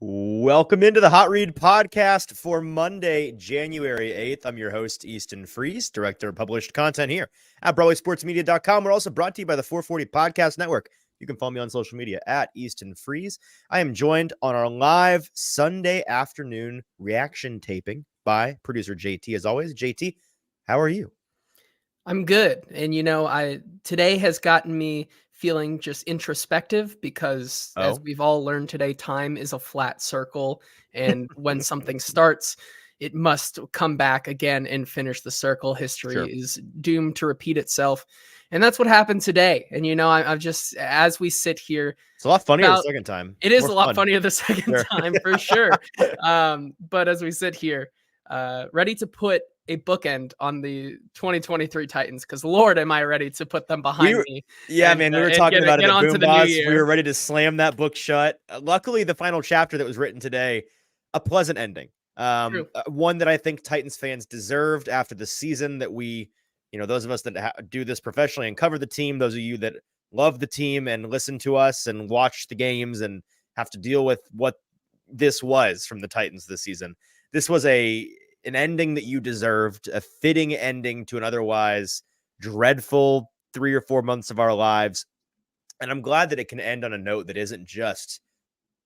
Welcome into the Hot Read podcast for Monday, January 8th. I'm your host, Easton Freeze, director of published content here at BroadwaySportsMedia.com. We're also brought to you by the 440 Podcast Network. You can follow me on social media at Easton Freeze. I am joined on our live Sunday afternoon reaction taping by producer JT. As always, JT, how are you? I'm good. And today has gotten me feeling just introspective because as we've all learned today, time is a flat circle. And when something starts, it must come back again and finish the circle. History is doomed to repeat itself. And that's what happened today. And, I've just, as we sit here, It's a lot funnier the second time. It is a lot funnier the second time for sure. But as we sit here, ready to put a bookend on the 2023 Titans, because Lord, am I ready to put them behind me. Yeah, man, we were talking about it at Boom Boss. We were ready to slam that book shut. Luckily, the final chapter that was written today, a pleasant ending. One that I think Titans fans deserved after the season that we, those of us that do this professionally and cover the team, those of you that love the team and listen to us and watch the games and have to deal with what this was from the Titans this season. This was an ending that you deserved, a fitting ending to an otherwise dreadful 3 or 4 months of our lives. And I'm glad that it can end on a note that isn't just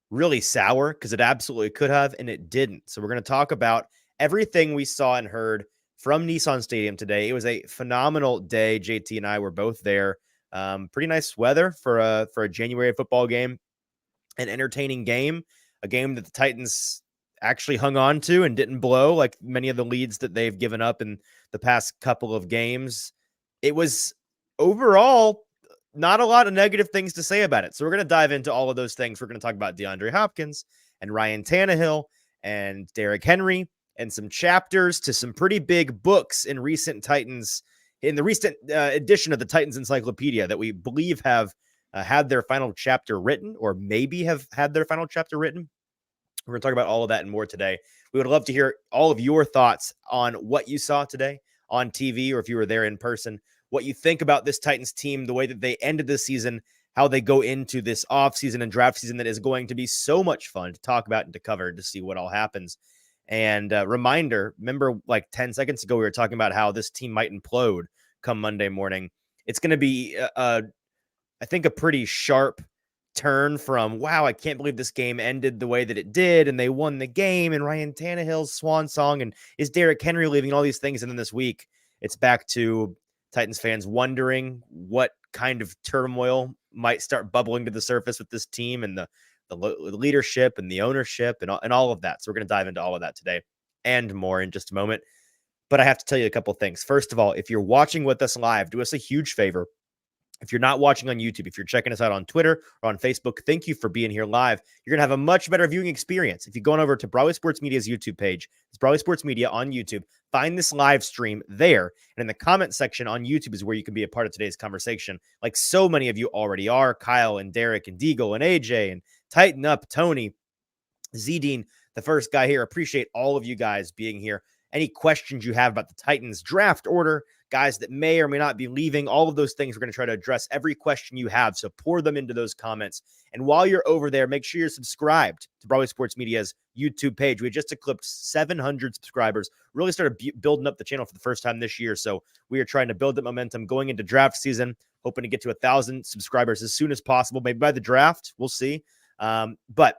really sour, because it absolutely could have, and it didn't. So we're going to talk about everything we saw and heard from Nissan Stadium today. It was a phenomenal day. JT and I were both there. Pretty nice weather for a January football game, an entertaining game, a game that the Titans actually hung on to and didn't blow like many of the leads that they've given up in the past couple of games. It was overall not a lot of negative things to say about it. So we're going to dive into all of those things. We're going to talk about DeAndre Hopkins and Ryan Tannehill and Derrick Henry and some chapters to some pretty big books in the recent edition of the Titans Encyclopedia that we believe have had their final chapter written, or maybe have had their final chapter written. We're going to talk about all of that and more today. We would love to hear all of your thoughts on what you saw today on TV, or if you were there in person, what you think about this Titans team, the way that they ended the season, how they go into this offseason and draft season that is going to be so much fun to talk about and to cover, to see what all happens. And reminder, remember like 10 seconds ago, we were talking about how this team might implode come Monday morning. It's going to be, I think, a pretty sharp turn from, wow, I can't believe this game ended the way that it did, and they won the game, and Ryan Tannehill's swan song, and is Derrick Henry leaving, all these things. And then this week, it's back to Titans fans wondering what kind of turmoil might start bubbling to the surface with this team and the leadership and the ownership and all of that. So we're going to dive into all of that today and more in just a moment. But I have to tell you a couple things. First of all, if you're watching with us live, do us a huge favor. If you're not watching on YouTube, if you're checking us out on Twitter or on Facebook, thank you for being here live. You're going to have a much better viewing experience. If you go on over to Broadway Sports Media's YouTube page, it's Broadway Sports Media on YouTube, find this live stream there. And in the comment section on YouTube is where you can be a part of today's conversation, like so many of you already are. Kyle and Derrick and Deagle and AJ and Tighten Up, Tony, Zedine, the first guy here. Appreciate all of you guys being here. Any questions you have about the Titans draft order, guys that may or may not be leaving, all of those things, we're going to try to address every question you have. So pour them into those comments. And while you're over there, make sure you're subscribed to Broadway Sports Media's YouTube page. We just eclipsed 700 subscribers, really started building up the channel for the first time this year. So we are trying to build the momentum going into draft season, hoping to get to 1,000 subscribers as soon as possible, maybe by the draft. We'll see. But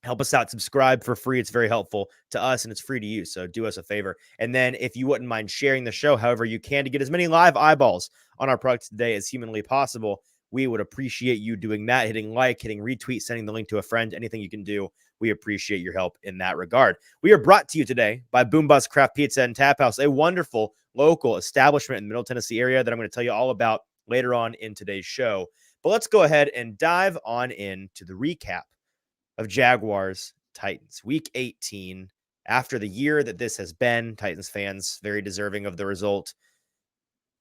help us out. Subscribe for free. It's very helpful to us, and it's free to you. So do us a favor. And then if you wouldn't mind sharing the show however you can to get as many live eyeballs on our product today as humanly possible, we would appreciate you doing that, hitting like, hitting retweet, sending the link to a friend, anything you can do. We appreciate your help in that regard. We are brought to you today by Boom Bus Craft Pizza and Tap House, a wonderful local establishment in the Middle Tennessee area that I'm going to tell you all about later on in today's show. But let's go ahead and dive on into the recap of Jaguars Titans week 18. After the year that this has been, Titans fans very deserving of the result.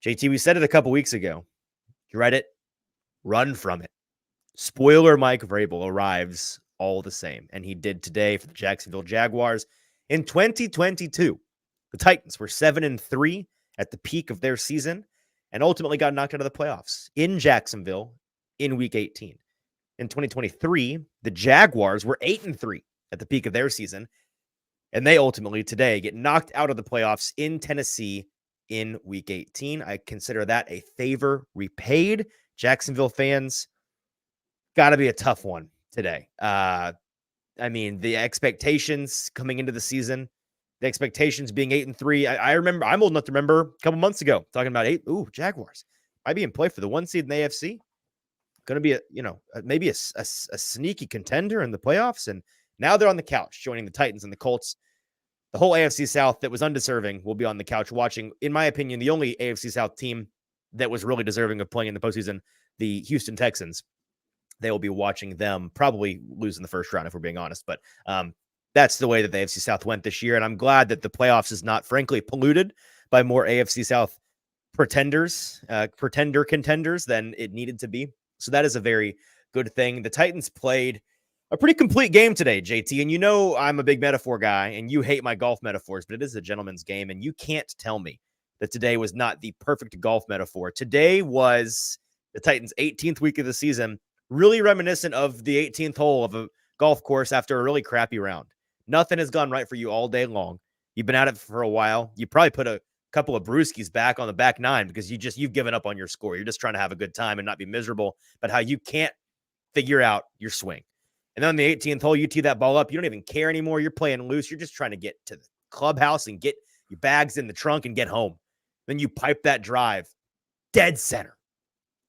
JT, we said it a couple weeks ago. You read it, run from it. Spoiler: Mike Vrabel arrives all the same, and he did today for the Jacksonville Jaguars. In 2022, the Titans were 7-3 at the peak of their season and ultimately got knocked out of the playoffs in Jacksonville in week 18. In 2023, the Jaguars were 8-3 at the peak of their season. And they ultimately today get knocked out of the playoffs in Tennessee in week 18. I consider that a favor repaid. Jacksonville fans, got to be a tough one today. I mean, the expectations coming into the season, the expectations being 8-3. I remember, I'm old enough to remember a couple months ago talking about Jaguars might be in play for the 1 seed in the AFC. Going to be maybe a sneaky contender in the playoffs. And now they're on the couch joining the Titans and the Colts. The whole AFC South that was undeserving will be on the couch watching, in my opinion, the only AFC South team that was really deserving of playing in the postseason, the Houston Texans. They will be watching them probably lose in the first round, if we're being honest. But that's the way that the AFC South went this year. And I'm glad that the playoffs is not, frankly, polluted by more AFC South pretender contenders than it needed to be. So that is a very good thing. The Titans played a pretty complete game today, JT. And you know I'm a big metaphor guy, and you hate my golf metaphors, but it is a gentleman's game, and you can't tell me that today was not the perfect golf metaphor. Today was the Titans' 18th week of the season, really reminiscent of the 18th hole of a golf course after a really crappy round. Nothing has gone right for you all day long. You've been at it for a while. You probably put a couple of brewskis back on the back nine because you've given up on your score. You're just trying to have a good time and not be miserable, but how you can't figure out your swing. And then on the 18th hole, you tee that ball up. You don't even care anymore. You're playing loose. You're just trying to get to the clubhouse and get your bags in the trunk and get home. Then you pipe that drive dead center,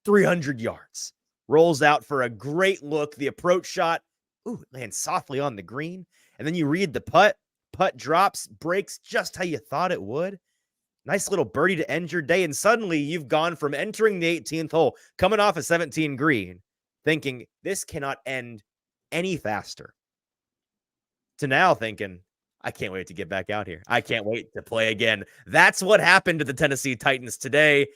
300 yards, rolls out for a great look. The approach shot, it lands softly on the green. And then you read the putt drops, breaks just how you thought it would. Nice little birdie to end your day. And suddenly you've gone from entering the 18th hole, coming off a 17 green, thinking this cannot end any faster, to now thinking, I can't wait to get back out here. I can't wait to play again. That's what happened to the Tennessee Titans today.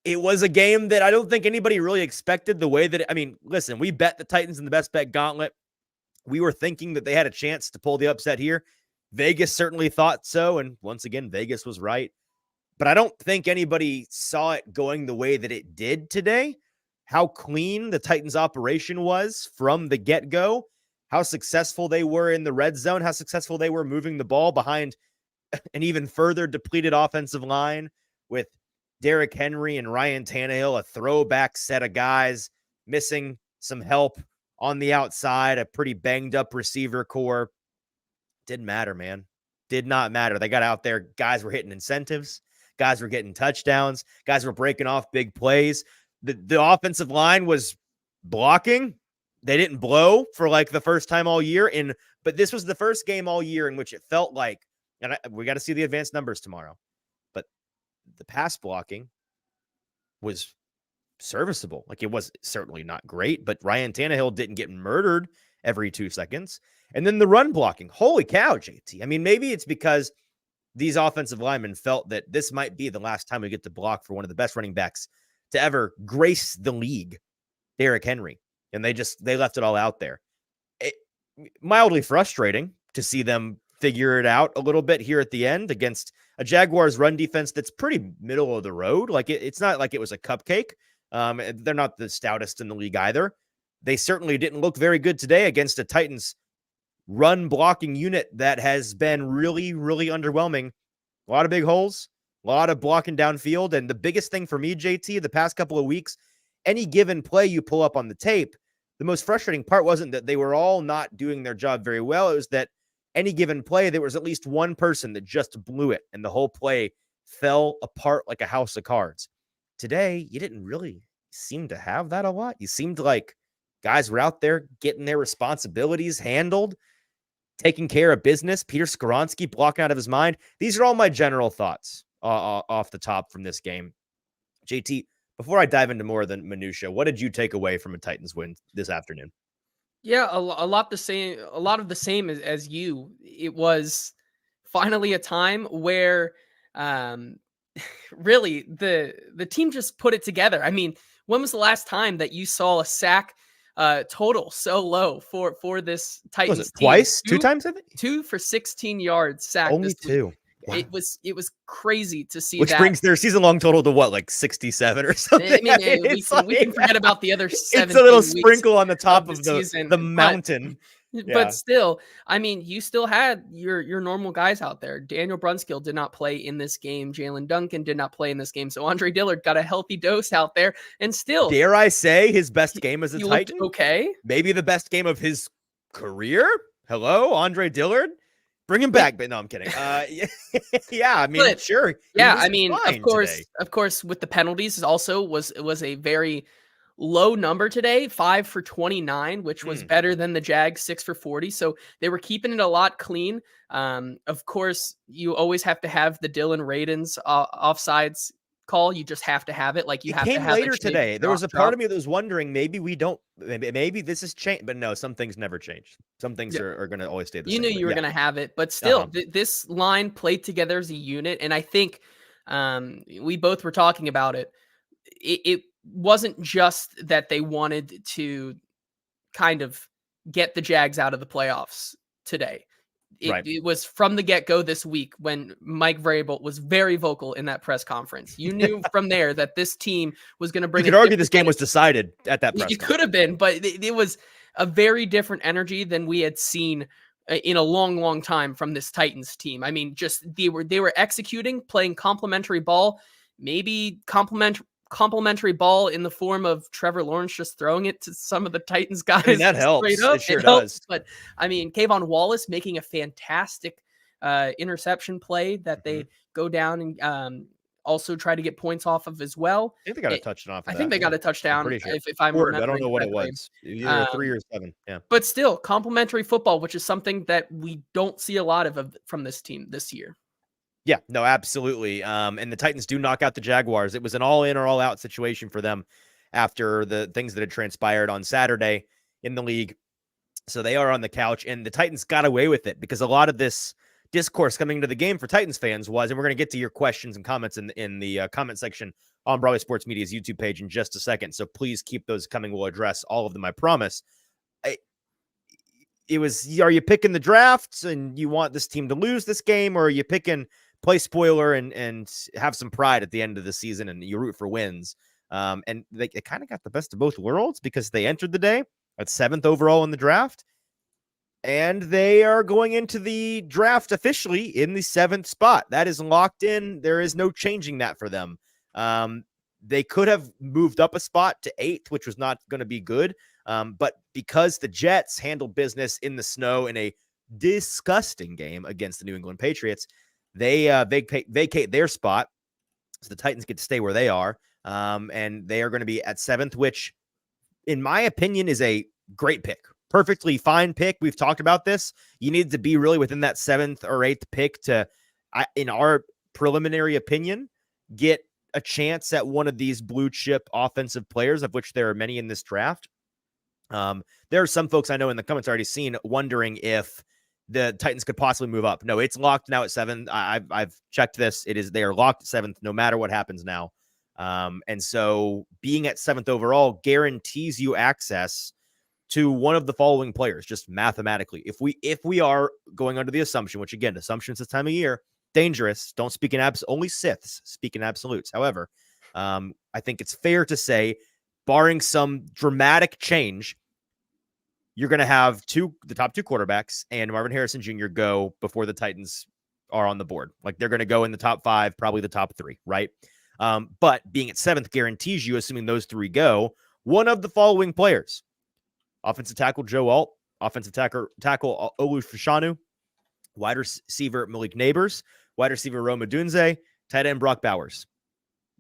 It was a game that I don't think anybody really expected the way that, listen, we bet the Titans in the best bet gauntlet. We were thinking that they had a chance to pull the upset here. Vegas certainly thought so. And once again, Vegas was right. But I don't think anybody saw it going the way that it did today. How clean the Titans operation was from the get-go, how successful they were in the red zone, how successful they were moving the ball behind an even further depleted offensive line with Derrick Henry and Ryan Tannehill, a throwback set of guys missing some help on the outside, a pretty banged up receiver core. Didn't matter, man. Did not matter. They got out there. Guys were hitting incentives. Guys were getting touchdowns. Guys were breaking off big plays. The offensive line was blocking. They didn't blow for like the first time all year. But this was the first game all year in which it felt like, and we got to see the advanced numbers tomorrow, but the pass blocking was serviceable. Like, it was certainly not great, but Ryan Tannehill didn't get murdered every 2 seconds. And then the run blocking. Holy cow, JT. Maybe it's because these offensive linemen felt that this might be the last time we get to block for one of the best running backs to ever grace the league, Derrick Henry. And they left it all out there. Mildly frustrating to see them figure it out a little bit here at the end against a Jaguars run defense that's pretty middle of the road. Like, it's not like it was a cupcake. They're not the stoutest in the league either. They certainly didn't look very good today against a Titans run blocking unit that has been really, really underwhelming. A lot of big holes, a lot of blocking downfield. And the biggest thing for me, JT, the past couple of weeks, any given play you pull up on the tape, the most frustrating part wasn't that they were all not doing their job very well. It was that any given play, there was at least one person that just blew it, and the whole play fell apart like a house of cards. Today, you didn't really seem to have that a lot. You seemed like guys were out there getting their responsibilities handled, taking care of business. Peter Skoronski blocking out of his mind. These are all my general thoughts off the top from this game. JT, before I dive into more of the minutia, what did you take away from a Titans win this afternoon? Yeah, a lot the same. A lot of the same as you. It was finally a time where, really the team just put it together. When was the last time that you saw a sack total so low for this Titans Was it team? Twice? 2 times, I think? 2 for 16 yards sacked. Only 2. Wow. It was crazy to see Which that. brings their season-long total to what, like 67 or something? We can forget about the other 17 It's a little sprinkle on the top of the the season, mountain. But Yeah. still, I mean, you still had your normal guys out there. Daniel Brunskill did not play in this game. Jalen Duncan did not play in this game. So Andre Dillard got a healthy dose out there, and still, Dare I say his best game as a he looked Titan? okay. Maybe the best game of his career? Hello, Andre Dillard? Bring him Like, back. But no, I'm kidding. Yeah, I mean, but sure. He yeah, was I mean, fine today. of course, with the penalties also was a very low number today, 5 for 29, which was Mm. better than the Jags 6 for 40. So they were keeping it a lot clean. Of course, you always have to have the Dylan Radins offsides call. You just have to have it. Like you It have to came have a later chase, today. There drop, was a part drop. of me that was wondering maybe this has changed, but no, some things never change. Some things Yeah. are going to always stay the You knew same. But you were yeah, going to have it, but uh-huh. still, this line played together as a unit. And I think we both were talking about it. It wasn't just that they wanted to kind of get the Jags out of the playoffs today. Right. It was from the get-go this week when Mike Vrabel was very vocal in that press conference. You knew from there that this team was going to You bring a could argue this different game was energy. decided at that press It could conference. have been, but it was a very different energy than we had seen in a long, long time from this Titans team. I mean, just they were executing, playing complementary ball, maybe complementary ball in the form of Trevor Lawrence just throwing it to some of the Titans I mean, guys that straight helps. up. It sure It helps, does. but I mean, Kayvon Wallace making a fantastic interception play that Mhm. they go down and also try to get points off of as well. I think they got a touchdown off I of think that. they Yeah, got a I'm touchdown pretty sure. if I'm Scored, but I don't remembering know what it correctly. was. Either 3 Um, or 7. Yeah. but still, complementary football, which is something that we don't see a lot of from this team this year. Yeah, no, absolutely. And the Titans do knock out the Jaguars. It was an all in or all out situation for them after the things that had transpired on Saturday in the league. So they are on the couch, and the Titans got away with it because a lot of this discourse coming into the game for Titans fans was, and we're going to get to your questions and comments in the comment section on Broadway Sports Media's YouTube page in just a second. So please keep those coming. We'll address all of them, I promise. It was, are you picking the drafts and you want this team to lose this game, or are you picking play spoiler and have some pride at the end of the season and you root for wins? And they kind of got the best of both worlds because they entered the day at 7th overall in the draft, and they are going into the draft officially in the 7th spot. That is locked in. There is no changing that for them. They could have moved up a spot to 8th, which was not going to be good. But because the Jets handled business in the snow in a disgusting game against the New England Patriots, they vacate their spot. So the Titans get to stay where they are. And they are going to be at 7th, which in my opinion is a great pick. Perfectly fine pick. We've talked about this. You need to be really within that 7th or 8th pick to, in our preliminary opinion, get a chance at one of these blue chip offensive players, of which there are many in this draft. There are some folks I know in the comments already seen wondering if the Titans could possibly move up. No, it's locked now at 7. I've checked this. They are locked at 7th, no matter what happens now. And so being at 7th overall guarantees you access to one of the following players, just mathematically. If we are going under the assumption, which again, assumptions this time of year, dangerous. Don't speak in only Siths speak in absolutes. However, I think it's fair to say, barring some dramatic change, you're going to have the top 2 quarterbacks and Marvin Harrison Jr. go before the Titans are on the board. Like they're going to go in the top 5, probably the top 3, right? But being at 7th guarantees you, assuming those 3 go, one of the following players: offensive tackle Joe Alt, offensive tackle Olu Fashanu, wide receiver Malik Neighbors, wide receiver Rome Odunze, tight end Brock Bowers.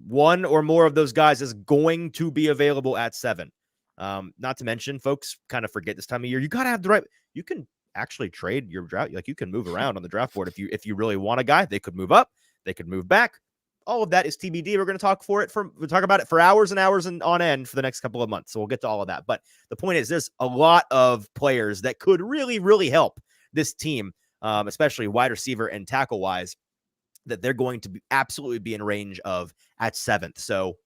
One or more of those guys is going to be available at 7. Not to mention, folks kind of forget this time of year, you got to have the right, you can actually trade your draft. Like you can move around on the draft board. If you really want a guy, they could move up, they could move back. All of that is TBD. We're going to talk about it for hours and hours and on end for the next couple of months. So we'll get to all of that. But the point is, there's a lot of players that could really, really help this team, especially wide receiver and tackle wise, that they're going to absolutely be in range of at 7th. So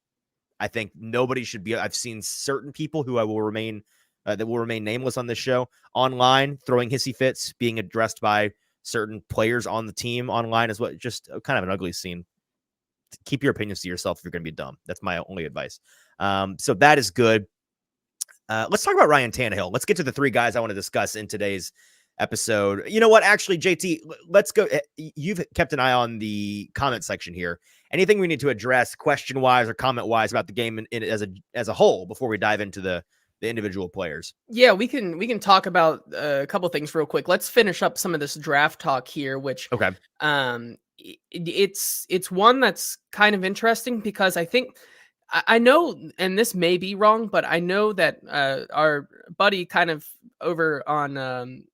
I think nobody should be. I've seen certain people who I will remain that will remain nameless on this show online throwing hissy fits, being addressed by certain players on the team online as well. Just kind of an ugly scene. Keep your opinions to yourself if you're going to be dumb. That's my only advice. So that is good. Let's talk about Ryan Tannehill. Let's get to the three guys I want to discuss in today's episode. You know what? Actually, JT, let's go. You've kept an eye on the comment section here. Anything we need to address question wise or comment wise about the game as a whole before we dive into the individual players? Yeah, we can talk about a couple things real quick. Let's finish up some of this draft talk here, which Okay. it's one that's kind of interesting because I think I know, and this may be wrong, but I know that our buddy kind of over on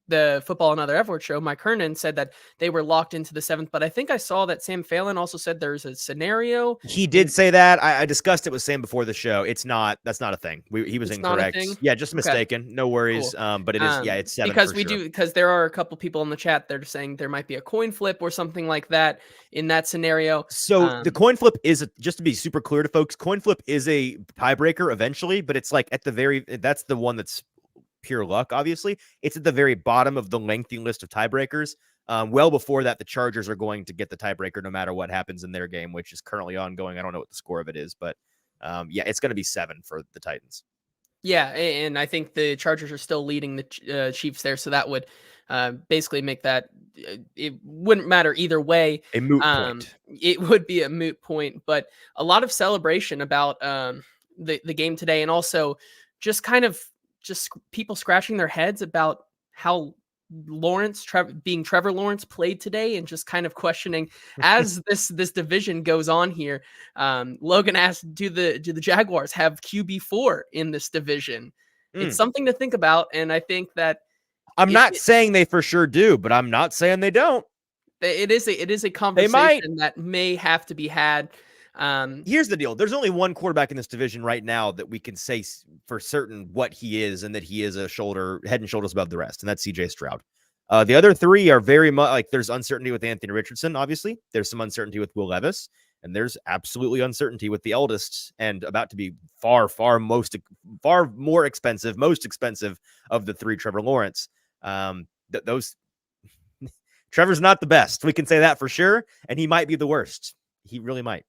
the Football and Other Effort show, Mike Hernan, said that they were locked into the 7th, but I think I saw that Sam Phelan also said there's a scenario. He did say that. I discussed it with Sam before the show. That's not a thing. He was It's not a incorrect. thing? Yeah, just Okay, mistaken. No worries. cool. But it is, it's 7 Because for sure. because there are a couple people in the chat that are saying there might be a coin flip or something like that in that scenario. So the coin flip is just to be super clear to folks, coin flip is a tiebreaker eventually, but it's like that's the one that's pure luck. Obviously, it's at the very bottom of the lengthy list of tiebreakers. Well before that, the Chargers are going to get the tiebreaker no matter what happens in their game, which is currently ongoing. I don't know what the score of it is, but it's going to be 7 for the Titans. Yeah, and I think the Chargers are still leading the Chiefs there, so that would basically make that it wouldn't matter either way. A moot point. It would be a moot point, but a lot of celebration about the game today, and also just kind of people scratching their heads about how being Trevor Lawrence played today, and just kind of questioning as this division goes on here. Logan asked, "Do the Jaguars have QB4 in this division?" It's something to think about, and I think that I'm not saying they for sure do, but I'm not saying they don't. It is a conversation that may have to be had. Here's the deal. There's only one quarterback in this division right now that we can say for certain what he is, and that he is head and shoulders above the rest, and that's CJ Stroud. The other three are very much like there's uncertainty with Anthony Richardson, obviously. There's some uncertainty with Will Levis, and there's absolutely uncertainty with the eldest and about to be far more expensive, most expensive of the three, Trevor Lawrence. Trevor's not the best. We can say that for sure, and he might be the worst. He really might.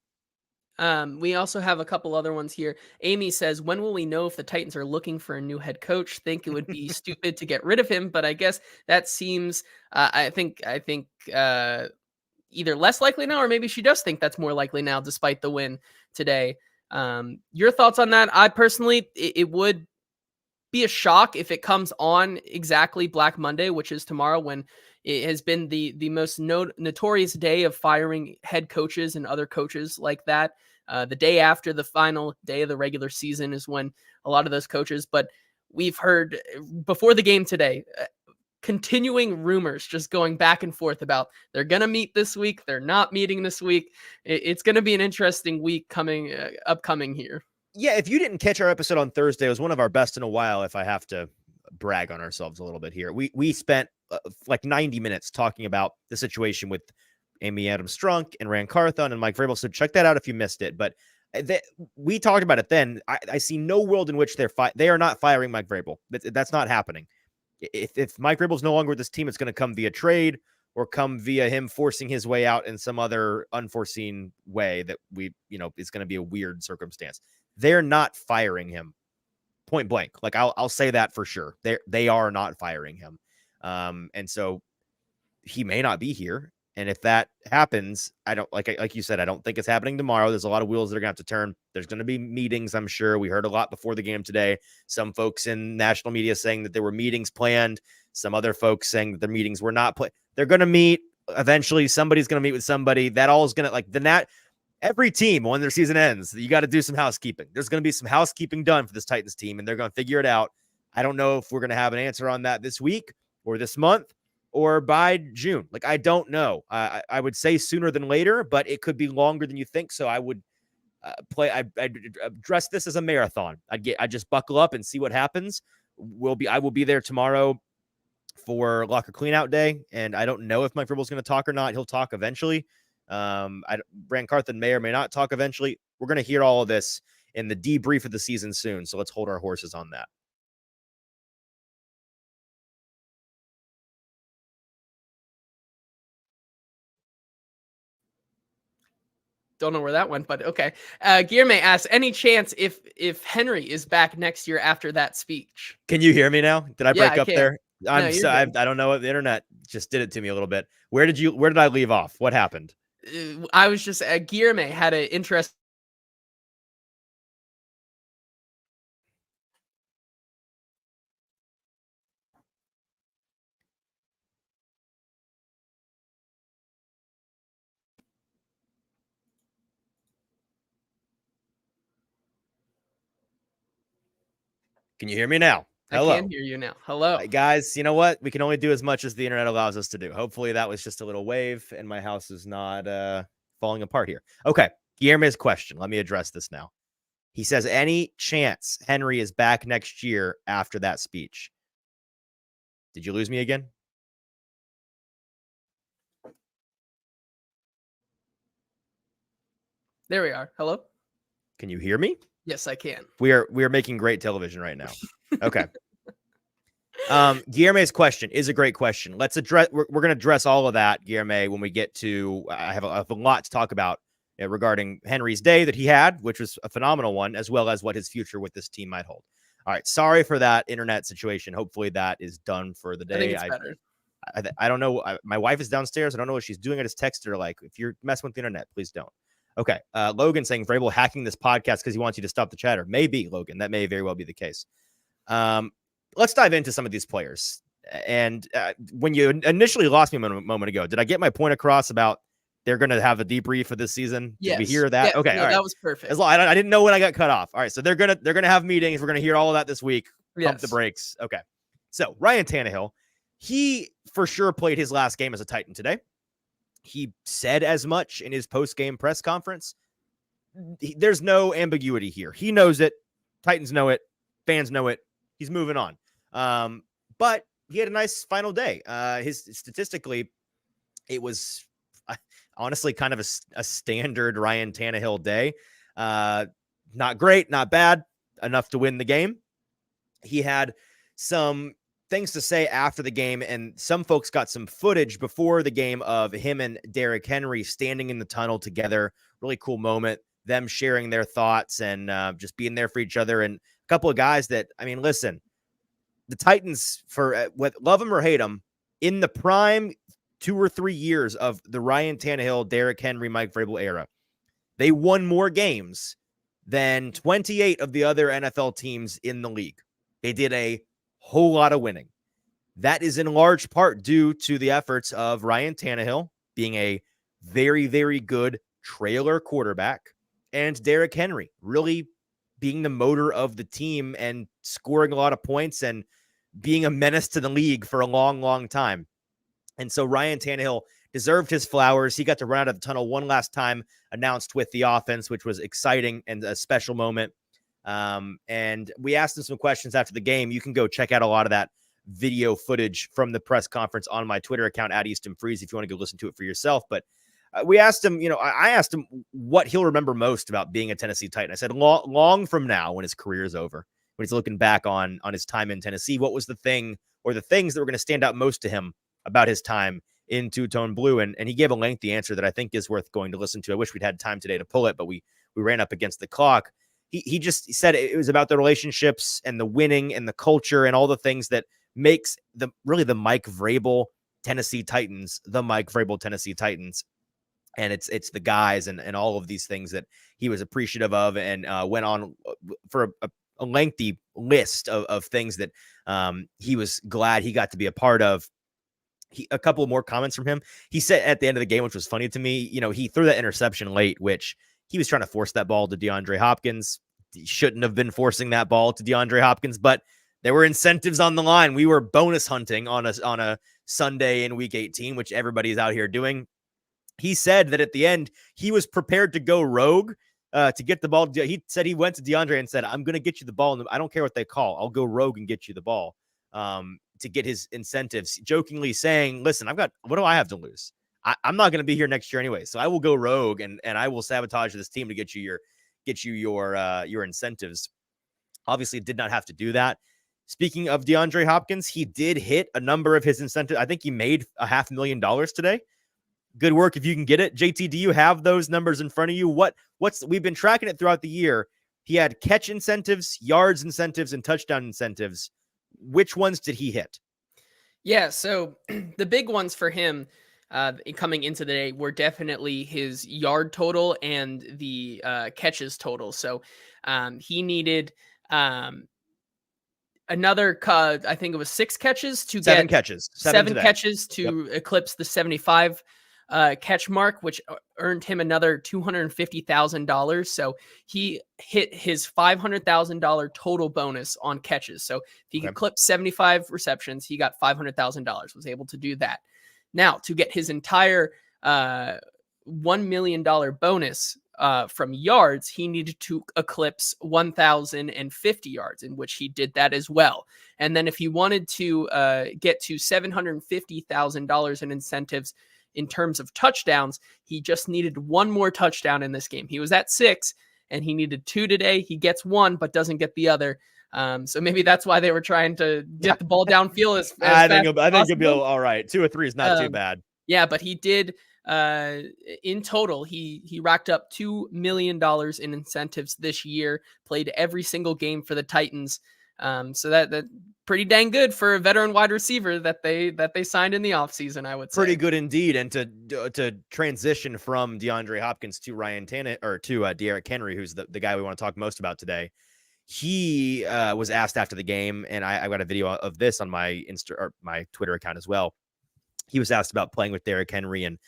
We also have a couple other ones here. Amy says, "When will we know if the Titans are looking for a new head coach? Think it would be stupid to get rid of him, but I guess that seems. I think either less likely now, or maybe she does think that's more likely now, despite the win today. Your thoughts on that? I personally, it would be a shock if it comes on exactly Black Monday, which is tomorrow, when it has been the most notorious day of firing head coaches and other coaches like that. The day after the final day of the regular season is when a lot of those coaches, but we've heard before the game today, continuing rumors just going back and forth about they're going to meet this week, they're not meeting this week. It's going to be an interesting week upcoming here. Yeah, if you didn't catch our episode on Thursday, it was one of our best in a while, if I have to brag on ourselves a little bit here. We spent like 90 minutes talking about the situation with Amy Adams-Strunk and Rand Carthon and Mike Vrabel, so check that out if you missed it. But we talked about it then. I see no world in which they are not firing Mike Vrabel. That's not happening. If Mike Vrabel's no longer with this team, it's going to come via trade or come via him forcing his way out in some other unforeseen way that is going to be a weird circumstance. They're not firing him, point blank. Like I'll say that for sure. They are not firing him. And so he may not be here. And if that happens, I don't like you said, I don't think it's happening tomorrow. There's a lot of wheels that are going to have to turn. There's going to be meetings, I'm sure. We heard a lot before the game today. Some folks in national media saying that there were meetings planned. Some other folks saying that the meetings were not planned. They're going to meet eventually. Somebody's going to meet with somebody. That all is going to every team when their season ends, you got to do some housekeeping. There's going to be some housekeeping done for this Titans team, and they're going to figure it out. I don't know if we're going to have an answer on that this week or this month or by June. Like, I don't know. I would say sooner than later, but it could be longer than you think. So I would I'd address this as a marathon. I just buckle up and see what happens. I will be there tomorrow for locker cleanout day, and I don't know if Mike Vrabel's going to talk or not. He'll talk eventually. Brand Carthon may or may not talk eventually. We're going to hear all of this in the debrief of the season soon. So let's hold our horses on that. don't know where that went, but okay. Guillerme asks, any chance if Henry is back next year after that speech? Can you hear me now? Did I Yeah, break I up can. there? No, I you're good. don't know what the internet just did it to me a little bit. Where did I leave off? What happened? I was just Guillerme had an interest. Can you hear me now? I can Hello. hear you now. Hello. Guys, you know what? We can only do as much as the internet allows us to do. Hopefully that was just a little wave and my house is not falling apart here. Okay. Guillermo's question. Let me address this now. He says, any chance Henry is back next year after that speech? Did you lose me again? There we are. Hello? Can you hear me? Yes, I can. We are making great television right now. Okay. Guillermo's question is a great question. Let's address, we're going to address all of that, Guillermo, when we get to, I have a lot to talk about regarding Henry's day that he had, which was a phenomenal one, as well as what his future with this team might hold. All right. Sorry for that internet situation. Hopefully that is done for the day. I think it's better. I don't know. My wife is downstairs. I don't know what she's doing. I just texted her, like, if you're messing with the internet, please don't. Okay. Logan saying Vrabel hacking this podcast because he wants you to stop the chatter. Maybe, Logan. That may very well be the case. Let's dive into some of these players. And when you initially lost me a moment ago, did I get my point across about they're going to have a debrief for this season? Yes. Did we hear that? Yeah, Okay. no, all right. That was perfect. As long, I didn't know when I got cut off. All right. So they're going to have meetings. We're going to hear all of that this week. Pump the brakes. Okay. So Ryan Tannehill, he for sure played his last game as a Titan today. He said as much in his post-game press conference. There's no ambiguity here. He knows it. Titans know it. Fans know it. He's moving on. But he had a nice final day. His statistically, it was honestly kind of a standard Ryan Tannehill day. Not great, not bad, enough to win the game. He had some things to say after the game, and some folks got some footage before the game of him and Derrick Henry standing in the tunnel together. Really cool moment. Them sharing their thoughts and just being there for each other. And a couple of guys that, I mean, listen, the Titans, for love them or hate them, in the prime 2 or 3 years of the Ryan Tannehill, Derrick Henry, Mike Vrabel era, they won more games than 28 of the other NFL teams in the league. They did a whole lot of winning. That is in large part due to the efforts of Ryan Tannehill being a very, very good trailer quarterback, and Derrick Henry really being the motor of the team and scoring a lot of points and being a menace to the league for a long, long time. And so Ryan Tannehill deserved his flowers. He got to run out of the tunnel one last time, announced with the offense, which was exciting and a special moment. And we asked him some questions after the game. You can go check out a lot of that video footage from the press conference on my Twitter account at Easton Freeze if you want to go listen to it for yourself. But we asked him, I asked him what he'll remember most about being a Tennessee Titan. I said, long from now, when his career is over, when he's looking back on his time in Tennessee, what was the thing or the things that were going to stand out most to him about his time in two-tone blue? And he gave a lengthy answer that I think is worth going to listen to. I wish we'd had time today to pull it, but we ran up against the clock. He just said it was about the relationships and the winning and the culture and all the things that makes the Mike Vrabel Tennessee Titans, the Mike Vrabel Tennessee Titans. And it's the guys and all of these things that he was appreciative of, and went on for a lengthy list of things that he was glad he got to be a part of. A couple more comments from him. He said at the end of the game, which was funny to me, he threw that interception late, which he was trying to force that ball to DeAndre Hopkins. He shouldn't have been forcing that ball to DeAndre Hopkins, but there were incentives on the line. We were bonus hunting on a Sunday in week 18, which everybody's out here doing. He said that at the end, he was prepared to go rogue to get the ball. He said he went to DeAndre and said, I'm going to get you the ball. I don't care what they call. I'll go rogue and get you the ball to get his incentives, jokingly saying, listen, what do I have to lose? I'm not going to be here next year anyway. So I will go rogue and I will sabotage this team to get you your incentives. Obviously did not have to do that. Speaking of DeAndre Hopkins, he did hit a number of his incentives. I think he made $500,000 today. Good work if you can get it. JT, do you have those numbers in front of you? We've been tracking it throughout the year. He had catch incentives, yards incentives, and touchdown incentives. Which ones did he hit? Yeah, so the big ones for him coming into the day were definitely his yard total and the catches total. So he needed another, I think it was 6 catches to Seven get catches. 7 today. catches to eclipse the 75 catch mark, which earned him another $250,000. So he hit his $500,000 total bonus on catches. So if he could clip 75 receptions, he got $500,000, was able to do that. Now, to get his entire $1 million bonus from yards, he needed to eclipse 1,050 yards, in which he did that as well. And then if he wanted to get to $750,000 in incentives in terms of touchdowns, he just needed one more touchdown in this game. He was at 6, and he needed 2 today. He gets 1, but doesn't get the other. So maybe that's why they were trying to get the ball downfield as I fast think it'll be all right. 2 or 3 is not too bad. Yeah, but he did. In total, he racked up $2 million in incentives this year. Played every single game for the Titans. So that pretty dang good for a veteran wide receiver that they signed in the offseason, I would say. Pretty good indeed. And to transition from DeAndre Hopkins to Ryan Tannehill, or to Derrick Henry, who's the guy we want to talk most about today. He was asked after the game, and I got a video of this on my my Twitter account as well. He was asked about playing with Derrick Henry, and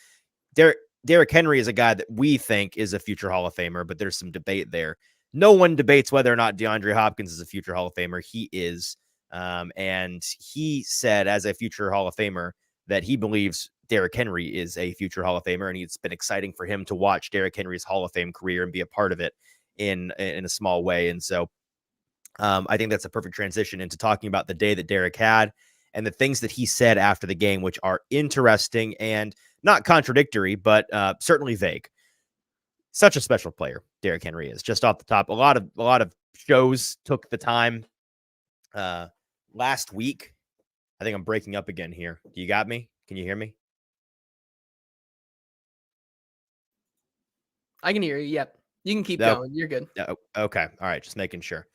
Derrick Henry is a guy that we think is a future Hall of Famer, but there's some debate there. No one debates whether or not DeAndre Hopkins is a future Hall of Famer. He is. And he said, as a future Hall of Famer, that he believes Derrick Henry is a future Hall of Famer, and it's been exciting for him to watch Derrick Henry's Hall of Fame career and be a part of it in a small way. And so I think that's a perfect transition into talking about the day that Derrick had and the things that he said after the game, which are interesting and not contradictory, but certainly vague. Such a special player, Derrick Henry is. Just off the top, a lot of shows took the time last week. I think I'm breaking up again here. Do you got me? Can you hear me? I can hear you. Yep. You can keep going. You're good. Okay. All right. Just making sure.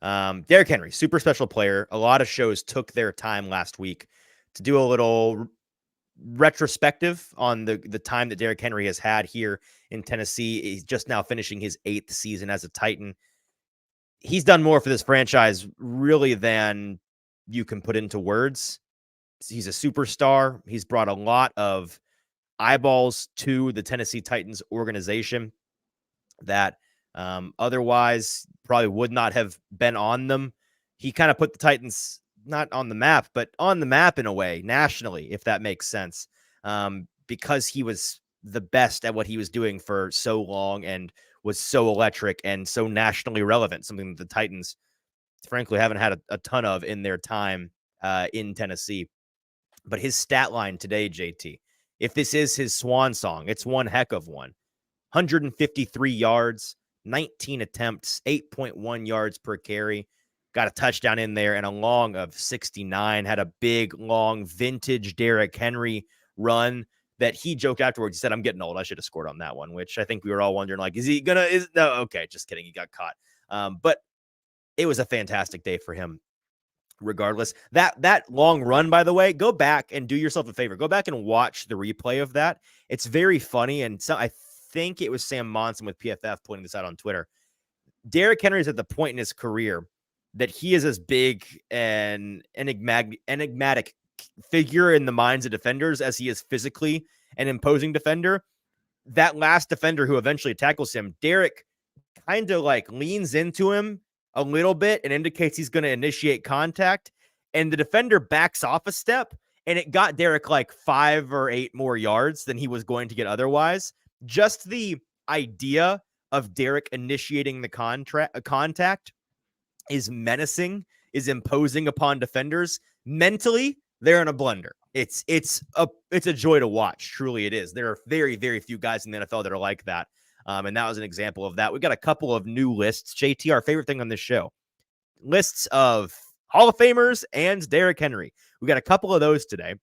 Derrick Henry, super special player. A lot of shows took their time last week to do a little retrospective on the time that Derrick Henry has had here in Tennessee. He's just now finishing his 8th season as a Titan. He's done more for this franchise really than you can put into words. He's a superstar. He's brought a lot of eyeballs to the Tennessee Titans organization that otherwise probably would not have been on them. He kind of put the Titans not on the map, but on the map in a way, nationally, if that makes sense, because he was the best at what he was doing for so long and was so electric and so nationally relevant, something that the Titans, frankly, haven't had a ton of in their time in Tennessee. But his stat line today, JT, if this is his swan song, it's one heck of one. 153 yards, 19 attempts, 8.1 yards per carry. Got a touchdown in there and a long of 69. Had a big, long, vintage Derrick Henry run that he joked afterwards. He said, "I'm getting old. I should have scored on that one," which I think we were all wondering, like, is he going to? No, okay, just kidding. He got caught. But it was a fantastic day for him. Regardless, that long run, by the way, go back and do yourself a favor. Go back and watch the replay of that. It's very funny. And so I think it was Sam Monson with PFF pointing this out on Twitter. Derrick Henry is at the point in his career that he is as big an enigmatic figure in the minds of defenders as he is physically an imposing defender. That last defender who eventually tackles him, Derrick kind of like leans into him a little bit and indicates he's going to initiate contact, and the defender backs off a step, and it got Derrick like 5 or 8 more yards than he was going to get otherwise. Just the idea of Derrick initiating the contact is menacing, is imposing upon defenders. Mentally, they're in a blender. It's a joy to watch. Truly it is. There are very, very few guys in the NFL that are like that. And that was an example of that. We got a couple of new lists. JT, our favorite thing on this show, lists of Hall of Famers and Derrick Henry. We got a couple of those today.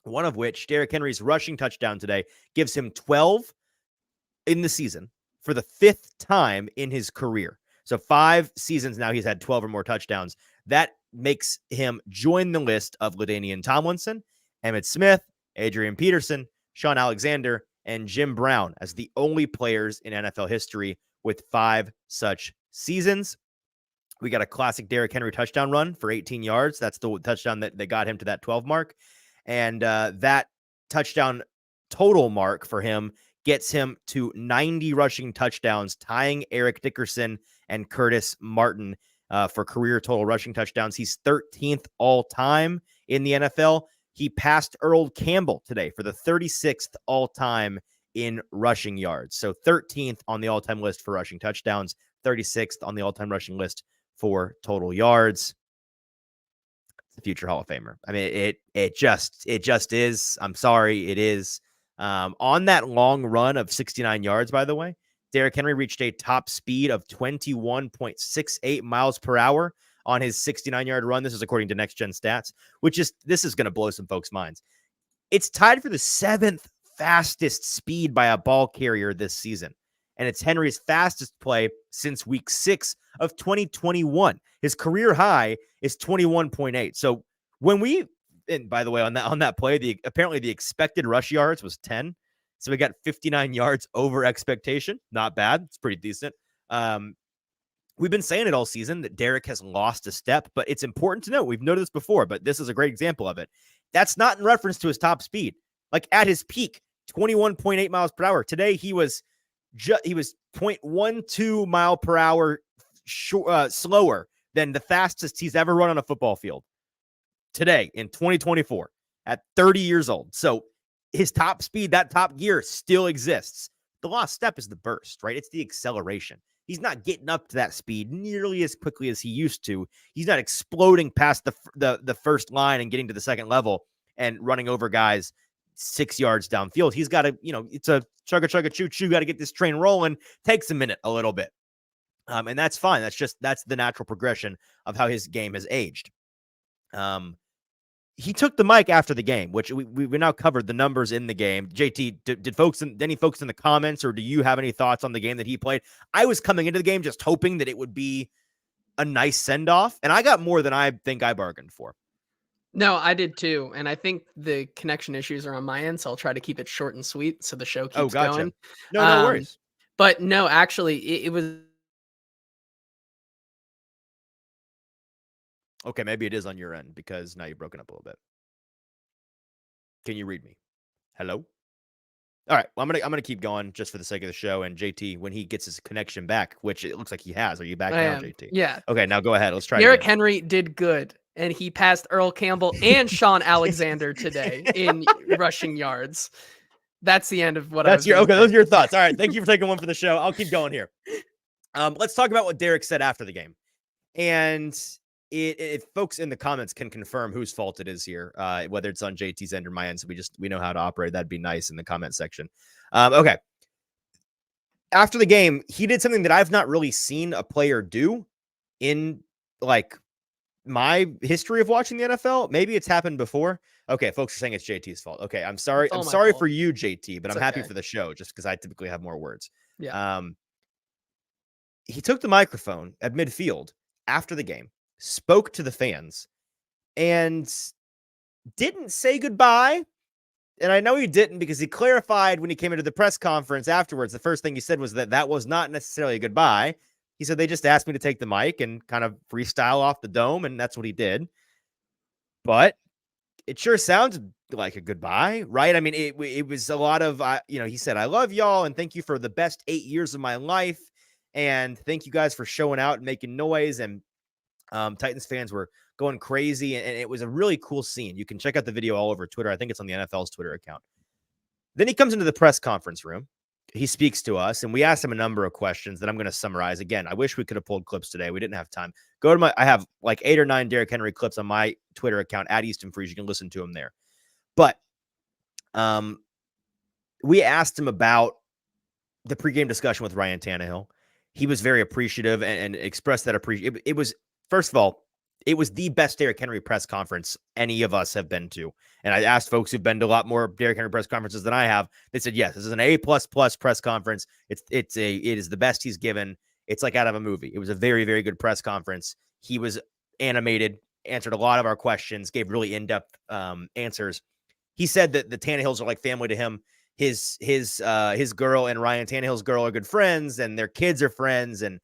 one of which, Derrick Henry's rushing touchdown today, gives him 12 in the season for the 5th time in his career. So 5 seasons now he's had 12 or more touchdowns. That makes him join the list of LaDainian Tomlinson, Emmitt Smith, Adrian Peterson, Sean Alexander, and Jim Brown as the only players in NFL history with 5 such seasons. We got a classic Derrick Henry touchdown run for 18 yards. That's the touchdown that got him to that 12 mark. And that touchdown total mark for him gets him to 90 rushing touchdowns, tying Eric Dickerson and Curtis Martin for career total rushing touchdowns. He's 13th all time in the NFL. He passed Earl Campbell today for the 36th all time in rushing yards. So 13th on the all-time list for rushing touchdowns, 36th on the all-time rushing list for total yards. It's a future Hall of Famer. I mean, it just is. I'm sorry, it is. On that long run of 69 yards, by the way, Derrick Henry reached a top speed of 21.68 miles per hour on his 69-yard run. This is according to Next Gen Stats, this is going to blow some folks' minds. It's tied for the 7th fastest speed by a ball carrier this season. And it's Henry's fastest play since week 6 of 2021. His career high is 21.8. So and by the way, on that play, apparently the expected rush yards was 10. So we got 59 yards over expectation. Not bad. It's pretty decent. We've been saying it all season that Derrick has lost a step, but it's important to note, we've noted this before, but this is a great example of it. That's not in reference to his top speed. Like at his peak, 21.8 miles per hour. Today, he was 0.12 mile per hour slower than the fastest he's ever run on a football field. Today in 2024 at 30 years old. So his top speed, that top gear still exists. The lost step is the burst, right? It's the acceleration. He's not getting up to that speed nearly as quickly as he used to. He's not exploding past the first line and getting to the second level and running over guys 6 yards downfield. He's got to, it's a chugga choo choo. Got to get this train rolling. Takes a minute, a little bit. And that's fine. That's the natural progression of how his game has aged. He took the mic after the game, which we now covered the numbers in the game. JT, did any folks in the comments, or do you have any thoughts on the game that he played? I was coming into the game just hoping that it would be a nice send-off, and I got more than I think I bargained for. No, I did too. And I think the connection issues are on my end, so I'll try to keep it short and sweet so the show keeps going. No worries. But no, actually, it was. Okay, maybe it is on your end because now you've broken up a little bit. Can you read me? Hello? All right, well, I'm gonna keep going just for the sake of the show. And JT, when he gets his connection back, which it looks like he has, are you back now, JT? Yeah. Okay, now go ahead. Let's try. Derrick Henry did good, and he passed Earl Campbell and Sean Alexander today in rushing yards. That's the end of what Those are your thoughts. All right, thank you for taking one for the show. I'll keep going here. Let's talk about what Derrick said after the game, and if folks in the comments can confirm whose fault it is here, whether it's on JT's end or my end, so we know how to operate. That'd be nice in the comment section. Okay. After the game, he did something that I've not really seen a player do in like my history of watching the NFL. Maybe it's happened before. Okay, folks are saying it's JT's fault. Okay, I'm sorry. I'm sorry for you, JT, but I'm happy for the show just because I typically have more words. Yeah. He took the microphone at midfield after the game, spoke to the fans, and didn't say goodbye. And I know he didn't because he clarified when he came into the press conference afterwards. The first thing he said was that was not necessarily a goodbye. He said they just asked me to take the mic and kind of freestyle off the dome, and that's what he did. But it sure sounded like a goodbye, right? I mean, it was a lot of, he said, I love y'all and thank you for the best 8 years of my life. And thank you guys for showing out and making noise. And Titans fans were going crazy. And it was a really cool scene. You can check out the video all over Twitter. I think it's on the NFL's Twitter account. Then he comes into the press conference room. He speaks to us, and we asked him a number of questions that I'm going to summarize. Again, I wish we could have pulled clips today. We didn't have time. I have like 8 or 9 Derrick Henry clips on my Twitter account at Easton Freeze. You can listen to them there. But we asked him about the pregame discussion with Ryan Tannehill. He was very appreciative and expressed that appreciation. It was, first of all, it was the best Derrick Henry press conference any of us have been to. And I asked folks who've been to a lot more Derrick Henry press conferences than I have. They said, yes, this is an A++ press conference. It is the best he's given. It's like out of a movie. It was a very, very good press conference. He was animated, answered a lot of our questions, gave really in-depth answers. He said that the Tannehills are like family to him. His girl and Ryan Tannehill's girl are good friends, and their kids are friends, and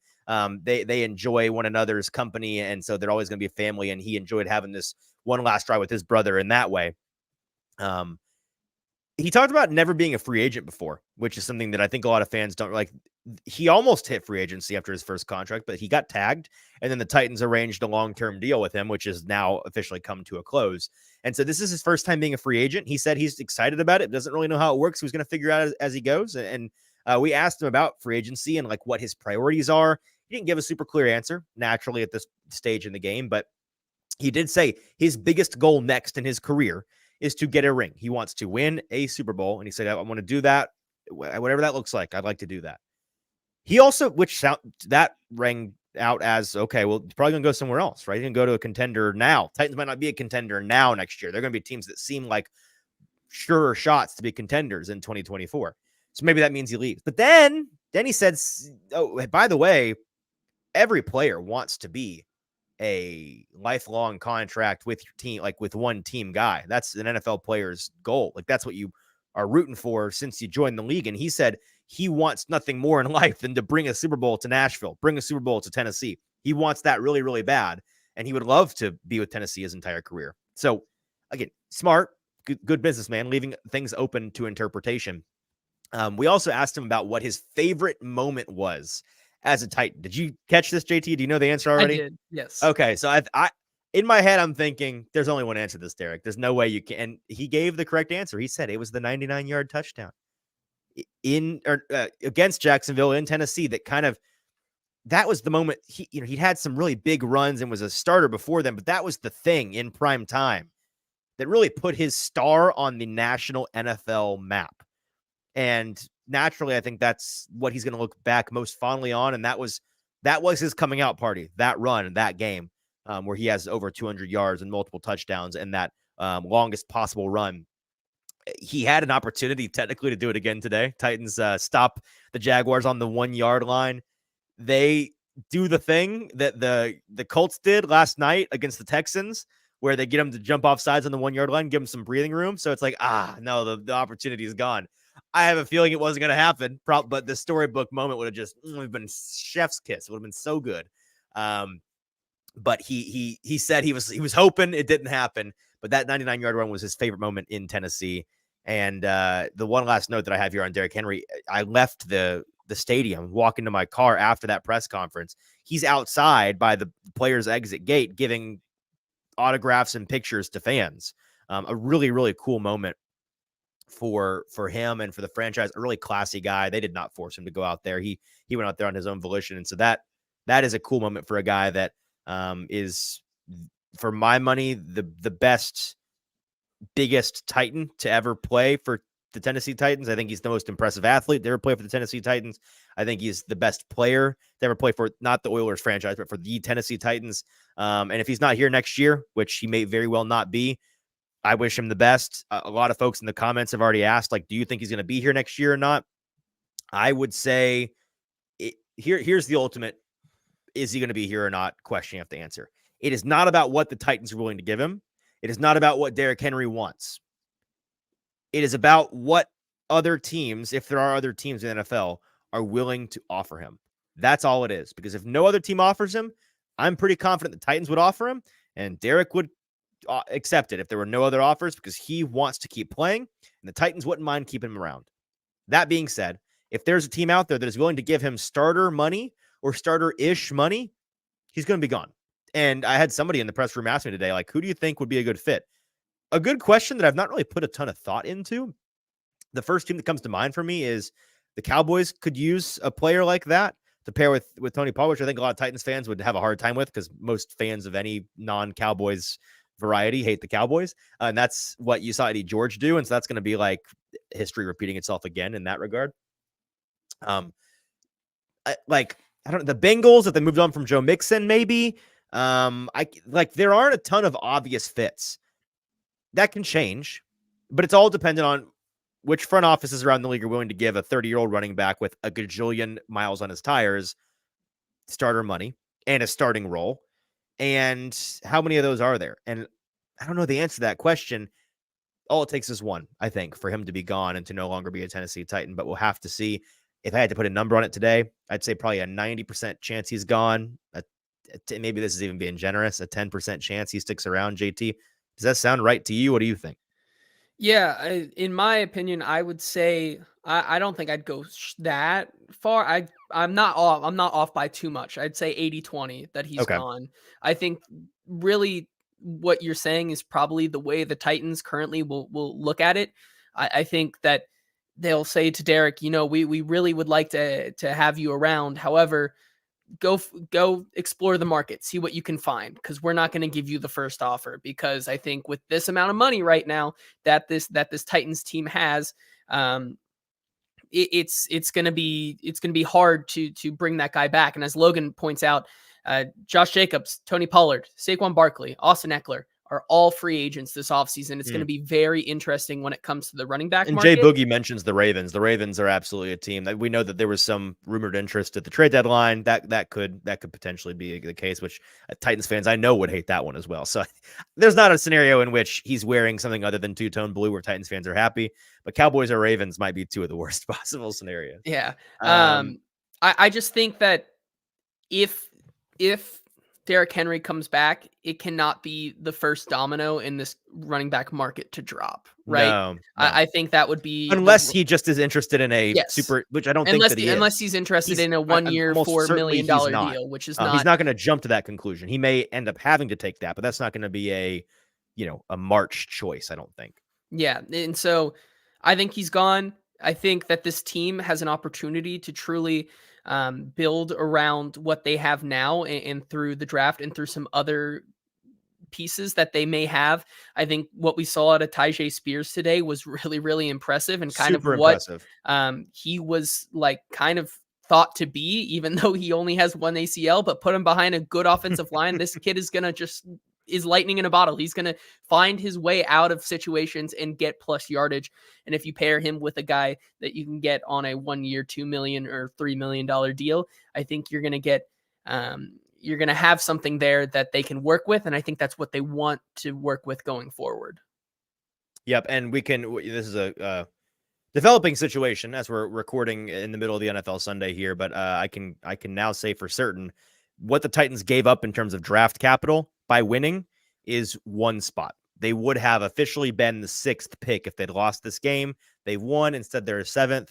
they enjoy one another's company, and so they're always going to be a family. And he enjoyed having this one last ride with his brother in that way. He talked about never being a free agent before, which is something that I think a lot of fans don't like. He almost hit free agency after his first contract, but he got tagged, and then the Titans arranged a long-term deal with him, which has now officially come to a close. And so this is his first time being a free agent. He said he's excited about it, doesn't really know how it works. He's going to figure out as he goes. And we asked him about free agency and like what his priorities are. He didn't give a super clear answer naturally at this stage in the game, but he did say his biggest goal next in his career is to get a ring. He wants to win a Super Bowl. And he said, I want to do that. Whatever that looks like, I'd like to do that. He also, that rang out as, okay, well, he's probably going to go somewhere else, right? He's going to go to a contender now. Titans might not be a contender now next year. They're going to be teams that seem like surer shots to be contenders in 2024. So maybe that means he leaves. But then he said, oh, by the way, every player wants to be a lifelong contract with your team, like with one team guy. That's an NFL player's goal. Like that's what you are rooting for since you joined the league. And he said he wants nothing more in life than to bring a Super Bowl to Nashville, bring a Super Bowl to Tennessee. He wants that really, really bad. And he would love to be with Tennessee his entire career. So again, smart, good businessman, leaving things open to interpretation. We also asked him about what his favorite moment was as a Titan. Did you catch this, JT? Do you know the answer already? I did, yes. Okay, so I in my head, I'm thinking there's only one answer to this, Derrick. There's no way you can. And he gave the correct answer. He said it was the 99-yard touchdown against Jacksonville in Tennessee. That was the moment. He'd had some really big runs and was a starter before them, but that was the thing in prime time that really put his star on the national NFL map. And naturally, I think that's what he's going to look back most fondly on. And that was his coming out party, that run, that game, where he has over 200 yards and multiple touchdowns and that longest possible run. He had an opportunity technically to do it again today. Titans stop the Jaguars on the 1-yard line. They do the thing that the Colts did last night against the Texans, where they get them to jump off sides on the 1-yard line, give them some breathing room. So it's like, no, the opportunity is gone. I have a feeling it wasn't going to happen, but the storybook moment would have just been chef's kiss. It would have been so good. But he said he was hoping it didn't happen, but that 99-yard run was his favorite moment in Tennessee. And the one last note that I have here on Derrick Henry, I left the stadium, walking to my car after that press conference. He's outside by the players' exit gate giving autographs and pictures to fans. A really, really cool moment for him and for the franchise. A really classy guy. They did not force him to go out there. He went out there on his own volition. And so that is a cool moment for a guy that is, for my money, the best, biggest Titan to ever play for the Tennessee Titans. I think he's the most impressive athlete to ever play for the Tennessee Titans. I think he's the best player to ever play for not the Oilers franchise, but for the Tennessee Titans. And if he's not here next year, which he may very well not be, I wish him the best. A lot of folks in the comments have already asked, like, do you think he's going to be here next year or not? I would say here's the ultimate, is he going to be here or not question you have to answer. It is not about what the Titans are willing to give him. It is not about what Derrick Henry wants. It is about what other teams, if there are other teams in the NFL, are willing to offer him. That's all it is. Because if no other team offers him, I'm pretty confident the Titans would offer him, and Derrick would accept it if there were no other offers, because he wants to keep playing, and the Titans wouldn't mind keeping him around. That being said, if there's a team out there that is willing to give him starter money or starter-ish money, he's going to be gone. And I had somebody in the press room ask me today, like, who do you think would be a good fit? A good question that I've not really put a ton of thought into. The first team that comes to mind for me is the Cowboys could use a player like that to pair with Tony Pollard, which I think a lot of Titans fans would have a hard time with, because most fans of any non-Cowboys variety hate the Cowboys. And that's what you saw Eddie George do. And so that's going to be like history repeating itself again in that regard. I don't know, the Bengals, if they moved on from Joe Mixon, maybe. There aren't a ton of obvious fits. That can change, but it's all dependent on which front offices around the league are willing to give a 30-year-old running back with a gajillion miles on his tires starter money and a starting role. And how many of those are there? And I don't know the answer to that question. All it takes is one, I think, for him to be gone and to no longer be a Tennessee Titan. But we'll have to see. If I had to put a number on it today, I'd say probably a 90% chance he's gone. Maybe this is even being generous. A 10% chance he sticks around, JT. Does that sound right to you? What do you think? Yeah, in my opinion, I would say I don't think I'd go that far. I'm not off. I'm not off by too much. I'd say 80-20 that he's Okay. gone. I think really what you're saying is probably the way the Titans currently will look at it. I think that they'll say to Derrick, we really would like to have you around. However, go explore the market, see what you can find, because we're not going to give you the first offer, because I think with this amount of money right now that this Titans team has, it's going to be hard to bring that guy back. And as Logan points out, Josh Jacobs, Tony Pollard, Saquon Barkley, Austin Eckler are all free agents this offseason. It's going to be very interesting when it comes to the running back And market. Jay Boogie mentions the Ravens. The Ravens are absolutely a team that we know that there was some rumored interest at the trade deadline. That could potentially be the case, which Titans fans I know would hate that one as well. So there's not a scenario in which he's wearing something other than two-tone blue where Titans fans are happy, but Cowboys or Ravens might be two of the worst possible scenarios. Yeah. I just think that if Derrick Henry comes back, it cannot be the first domino in this running back market to drop, right? No. I think that would be unless he just is interested in a super, which I don't think that he is. Unless he's interested in a 1 year, $4 million deal, which is not. He's not going to jump to that conclusion. He may end up having to take that, but that's not going to be a March choice, I don't think. Yeah, and so I think he's gone. I think that this team has an opportunity to truly build around what they have now, and through the draft and through some other pieces that they may have. I think what we saw out of Tyjae Spears today was really, really impressive, and kind Super of what impressive. He was like kind of thought to be, even though he only has one ACL, but put him behind a good offensive line. This kid is going to is lightning in a bottle. He's going to find his way out of situations and get plus yardage. And if you pair him with a guy that you can get on a 1 year, $2 million or $3 million deal, I think you're going to get, you're going to have something there that they can work with. And I think that's what they want to work with going forward. Yep. And this is a developing situation as we're recording in the middle of the NFL Sunday here, but I can now say for certain what the Titans gave up in terms of draft capital by winning is one spot. They would have officially been the 6th pick if they'd lost this game. They won. Instead, they're 7th.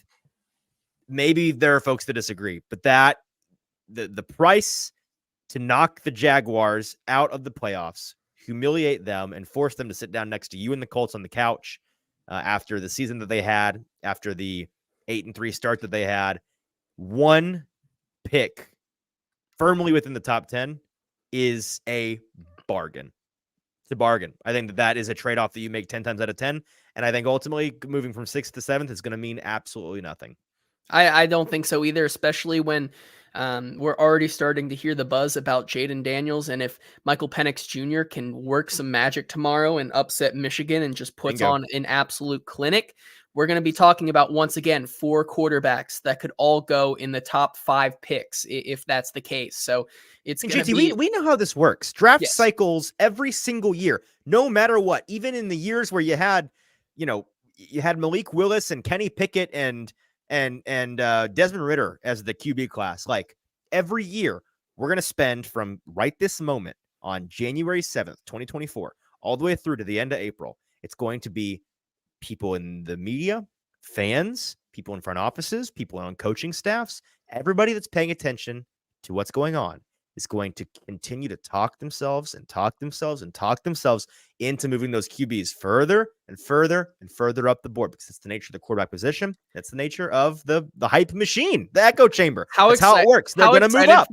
Maybe there are folks that disagree, but the price to knock the Jaguars out of the playoffs, humiliate them, and force them to sit down next to you and the Colts on the couch after the season that they had, after the 8-3 start that they had, one pick firmly within the top 10 is a bargain. It's a bargain. I think that is a trade-off that you make 10 times out of 10. And I think ultimately moving from 6th to 7th is going to mean absolutely nothing. I don't think so either, especially when we're already starting to hear the buzz about Jaden Daniels. And if Michael Penix Jr. can work some magic tomorrow and upset Michigan and just puts on an absolute clinic, we're going to be talking about, once again, 4 quarterbacks that could all go in the top 5 picks if that's the case. So it's going to be... We know how this works. Draft cycles every single year, no matter what. Even in the years where you had Malik Willis and Kenny Pickett and Desmond Ridder as the QB class. Like every year, we're going to spend from right this moment on January 7th, 2024, all the way through to the end of April. It's going to be people in the media, fans, people in front offices, people on coaching staffs, everybody that's paying attention to what's going on is going to continue to talk themselves into moving those QBs further and further and further up the board, because it's the nature of the quarterback position. That's the nature of the hype machine, the echo chamber. That's how it works. They're going to move up.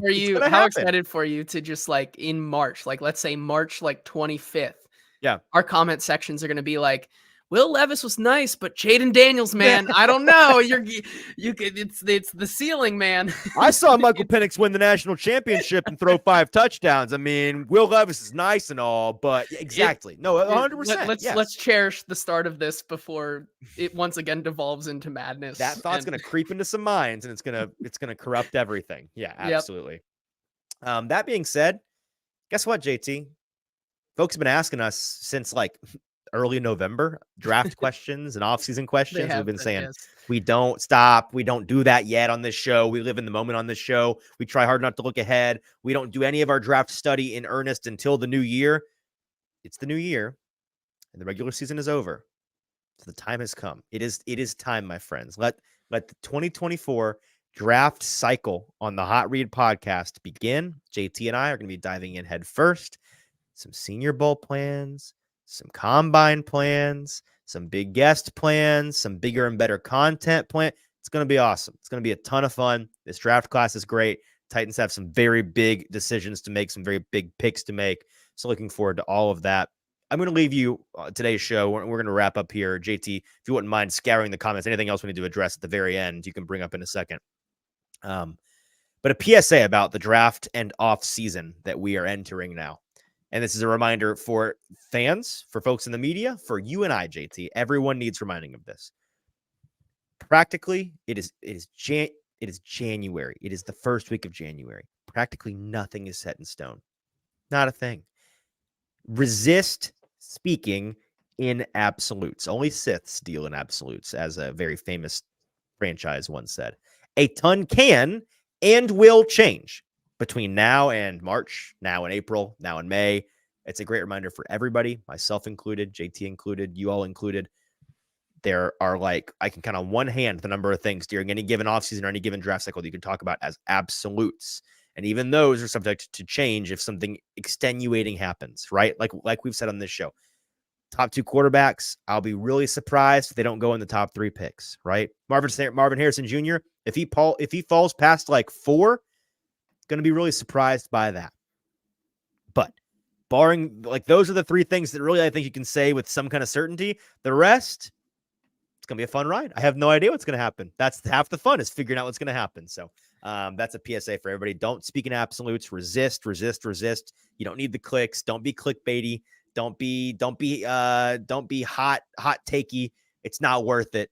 How excited for you to just like in March, like let's say March like 25th. Yeah. Our comment sections are going to be like, Will Levis was nice, but Jaden Daniels, man, I don't know. It's the ceiling, man. I saw Michael Penix win the national championship and throw 5 touchdowns. I mean, Will Levis is nice and all, but exactly. No, 100%. Let's cherish the start of this before it once again devolves into madness. That thought's going to creep into some minds, and it's going to corrupt everything. Yeah, absolutely. Yep. That being said, guess what, JT? Folks have been asking us since like early November draft questions and offseason questions. We've been saying, we don't stop. We don't do that yet on this show. We live in the moment on this show. We try hard not to look ahead. We don't do any of our draft study in earnest until the new year. It's the new year and the regular season is over. So the time has come. It is time, my friends. Let the 2024 draft cycle on the Hot Read podcast begin. JT and I are going to be diving in head first. Some Senior Bowl plans, some combine plans, some big guest plans, some bigger and better content plan. It's going to be awesome. It's going to be a ton of fun. This draft class is great. Titans have some very big decisions to make, some very big picks to make. So looking forward to all of that. I'm going to leave you today's show. We're going to wrap up here. JT, if you wouldn't mind scouring the comments, anything else we need to address at the very end, you can bring up in a second. But a PSA about the draft and off season that we are entering now. And this is a reminder for fans, for folks in the media, for you and I, JT. Everyone needs reminding of this. Practically, it is January. It is the first week of January. Practically nothing is set in stone. Not a thing. Resist speaking in absolutes. Only Siths deal in absolutes, as a very famous franchise once said. A ton can and will change between now and March, now in April, now in May. It's a great reminder for everybody, myself included, JT included, you all included. There are, like, I can count on one hand the number of things during any given offseason or any given draft cycle that you can talk about as absolutes. And even those are subject to change if something extenuating happens, right? Like we've said on this show. Top 2 quarterbacks, I'll be really surprised if they don't go in the top 3 picks, right? Marvin Harrison Jr., if he falls past like 4, going to be really surprised by that. But barring, like, those are the 3 things that really I think you can say with some kind of certainty. The rest, it's going to be a fun ride. I have no idea what's going to happen. That's half the fun, is figuring out what's going to happen. So that's a PSA for everybody. Don't speak in absolutes. Resist. You don't need the clicks. Don't be clickbaity. Don't be hot takey. It's not worth it.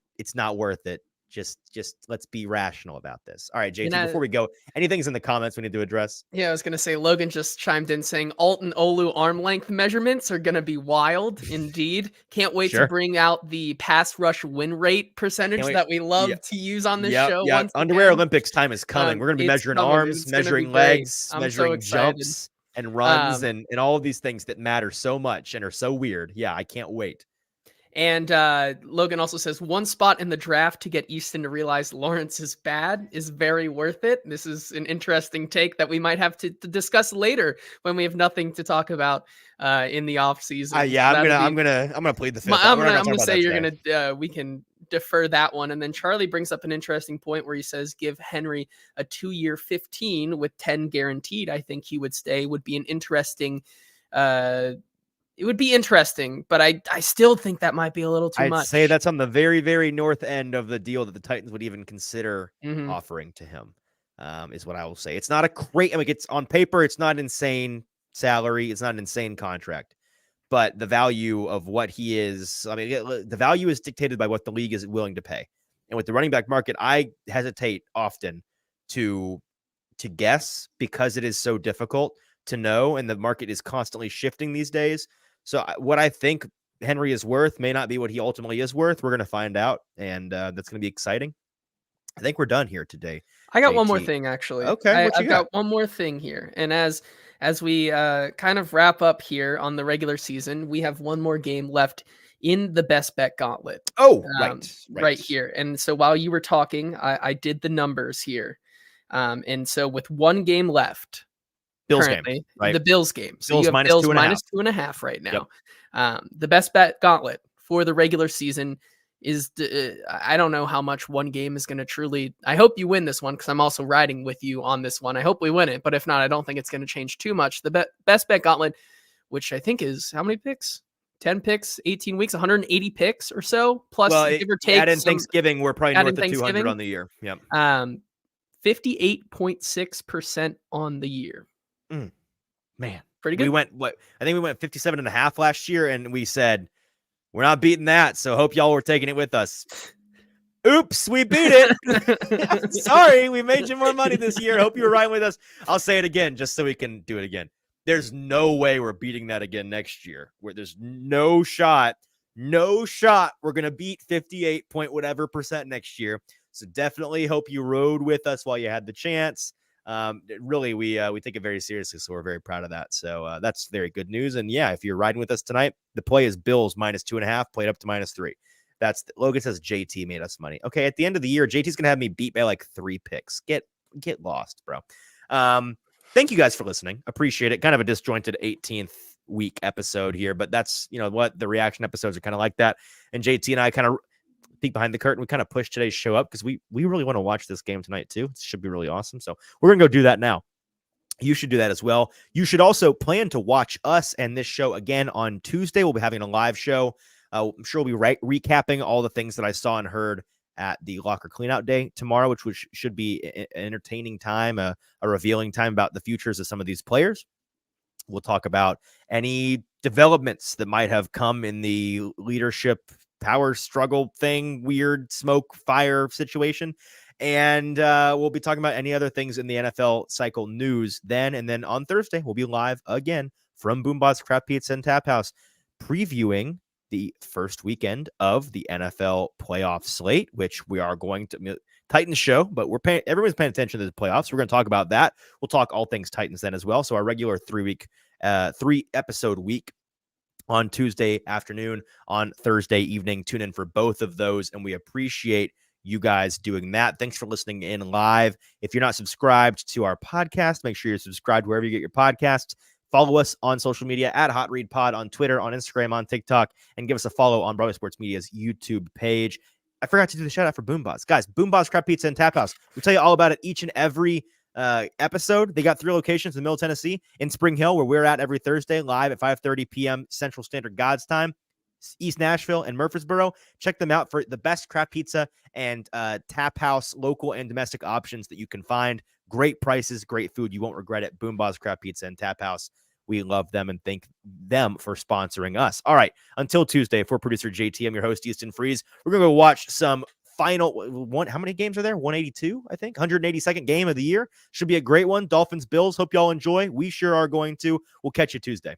Just let's be rational about this. All right, JT, before we go, anything's in the comments we need to address? Yeah, I was going to say, Logan just chimed in saying Alt and Olu arm length measurements are going to be wild. Indeed. Can't wait to bring out the pass rush win rate percentage that we love to use on this show. Once Underwear again. Olympics time is coming. We're going to be measuring arms, measuring legs, measuring jumps and runs and all of these things that matter so much and are so weird. Yeah, I can't wait. And Logan also says, one spot in the draft to get Easton to realize Lawrence is bad is very worth it. This is an interesting take that we might have to discuss later when we have nothing to talk about in the off season. I'm gonna plead the fifth. I'm gonna say we can defer that one. And then Charlie brings up an interesting point where he says, give Henry a 2-year 15 with 10 guaranteed. I think he would stay. Would be an interesting. It would be interesting, but I still think that might be a little too much. I'd say that's on the very, very north end of the deal that the Titans would even consider offering to him, is what I will say. It's not a great, I mean, it's on paper, it's not insane salary. It's not an insane contract, but the value of what he is, I mean, the value is dictated by what the league is willing to pay. And with the running back market, I hesitate often to guess because it is so difficult to know. And the market is constantly shifting these days. So what I think Henry is worth may not be what he ultimately is worth. We're going to find out, and that's going to be exciting. I think we're done here today. I got one more thing, actually. Okay, I've got one more thing here. And as we kind of wrap up here on the regular season, we have one more game left in the best bet gauntlet. Oh, right here. And so while you were talking, I did the numbers here. And so with one game left, Bills currently, game, right? The Bills game. So Bills you have minus Bills 2.5. minus 2.5 right now. Yep. The best bet gauntlet for the regular season is, I don't know how much one game is going to truly, I hope you win this one because I'm also riding with you on this one. I hope we win it, but if not, I don't think it's going to change too much. The best bet gauntlet, which I think is how many picks? 10 picks, 18 weeks, 180 picks or so, plus Well, give or take add in some Thanksgiving, we're probably add in north of 200 Thanksgiving. on the year. Yep. 58.6% on the year. Man, Pretty we good. went I think we went 57.5 last year, and we said we're not beating that. So hope y'all were taking it with us. Oops, we beat it. Sorry, we made you more money this year. Hope you were right with us. I'll say it again just so we can do it again. There's no way we're beating that again next year. Where there's no shot we're going to beat 58 point whatever percent next year. So definitely hope you rode with us while you had the chance. Really, we take it very seriously, so we're very proud of that. So that's very good news. And yeah, if you're riding with us tonight, the play is Bills -2.5, played up to -3. That's Logan says JT made us money. Okay, at the end of the year, JT's gonna have me beat by like 3 picks. Get lost, bro. Thank you guys for listening. Appreciate it. Kind of a disjointed 18th week episode here, but that's what the reaction episodes are kind of like that. And JT and I kind of peek behind the curtain. We kind of pushed today's show up because we really want to watch this game tonight too. It should be really awesome. So we're gonna go do that now. You should do that as well. You should also plan to watch us and this show again on Tuesday. We'll be having a live show. I'm sure we'll be recapping all the things that I saw and heard at the locker cleanout day tomorrow, which should be an entertaining time, a revealing time about the futures of some of these players. We'll talk about any developments that might have come in the leadership power struggle thing, weird smoke fire situation. And we'll be talking about any other things in the NFL cycle news then. And then on Thursday, we'll be live again from Boombots Craft Pizza and Tap House, previewing the first weekend of the NFL playoff slate, which we are going to Titans show, but everyone's paying attention to the playoffs. We're going to talk about that. We'll talk all things Titans then as well. So our regular 3 episode week on Tuesday afternoon, on Thursday evening. Tune in for both of those, and we appreciate you guys doing that. Thanks for listening in live. If you're not subscribed to our podcast, make sure you're subscribed wherever you get your podcasts. Follow us on social media at Hot Read Pod on Twitter, on Instagram, on TikTok, and give us a follow on Broadway Sports Media's YouTube page. I forgot to do the shout out for Boombots. Guys, Boombots Crab Pizza and Tap House. We tell you all about it each and every episode. They got 3 locations in Middle Tennessee, in Spring Hill, where we're at every Thursday, live at 5:30 p.m. Central Standard God's Time, East Nashville and Murfreesboro. Check them out for the best craft pizza and tap house, local and domestic options that you can find. Great prices, great food. You won't regret it. Boombots Craft Pizza and Tap House. We love them and thank them for sponsoring us. All right, until Tuesday, for producer JT, I'm your host, Easton Freeze. We're going to go watch some final one. How many games are there? 182, I think. 182nd game of the year. Should be a great one. Dolphins, Bills. Hope y'all enjoy. We sure are going to. We'll catch you Tuesday.